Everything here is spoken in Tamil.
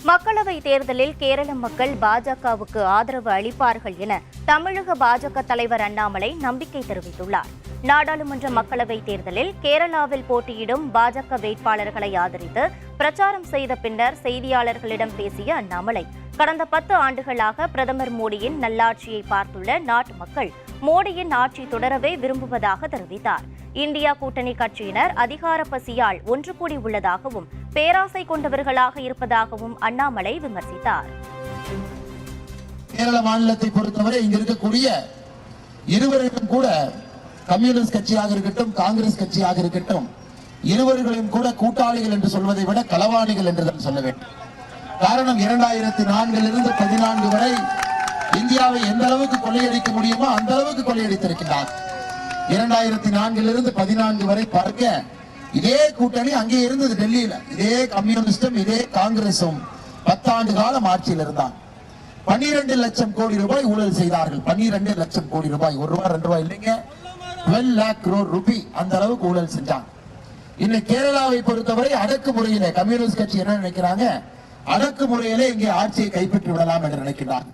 மக்களவை தேர்தலில் கேரள மக்கள் பாஜகவுக்கு ஆதரவு அளிப்பார்கள் என தமிழக பாஜக தலைவர் அண்ணாமலை நம்பிக்கை தெரிவித்துள்ளார். நாடாளுமன்ற மக்களவைத் தேர்தலில் கேரளாவில் போட்டியிடும் பாஜக வேட்பாளர்களை ஆதரித்து பிரச்சாரம் செய்த பின்னர் செய்தியாளர்களிடம் பேசிய அண்ணாமலை, கடந்த 10 ஆண்டுகளாக பிரதமர் மோடியின் நல்லாட்சியை பார்த்துள்ள நாட்டு மக்கள் மோடியின் ஆட்சி தொடரவே விரும்புவதாக தெரிவித்தார். இந்தியா கூட்டணி கட்சியினர் அதிகார பசியால் ஒன்று கூடி உள்ளதாகவும் பேராசை கொண்டவர்களாக இருப்பதாகவும் அண்ணாமலை விமர்சித்தார். கேரள மாநிலத்தை பொறுத்தவரை இங்க இருக்கக்கூடிய இருவருக்கும் கூட கம்யூனிஸ்ட் கட்சியாக இருக்கட்டும், காங்கிரஸ் கட்சியாக இருக்கட்டும், இருவர்களையும் கூட கூட்டாளிகள் என்று சொல்வதை விட களவாணிகள் என்று தான் சொல்ல வேண்டும். காரணம் 2004 14 வரை இந்தியாவை எந்த அளவுக்கு கொள்ளையடிக்க முடியுமோ அந்த அளவுக்கு கொள்ளையடித்திருக்கிறார். 2004 14 வரை பார்க்க இதே கூட்டணி அங்கே இருந்தது. டெல்லியில இதே கம்யூனிஸ்டும் இதே காங்கிரசும் 10 ஆண்டு காலம் ஆட்சியில் இருந்தாங்க. 12 லட்சம் கோடி ரூபாய் ஊழல் செய்தார்கள். 12 லட்சம் கோடி ரூபாய், 1 ரூபாய் 2 ரூபாய் இல்லைங்க, 12 lakh crore rupee அந்த அளவுக்கு ஊழல் செஞ்சாங்க. இன்னைக்கு கேரளாவை பொறுத்தவரை அடக்குமுறையிலே கம்யூனிஸ்ட் கட்சி என்ன நினைக்கிறாங்க, அடக்குமுறையிலே இங்கே ஆட்சியை கைப்பற்றி விடலாம் என்று நினைக்கிறாங்க.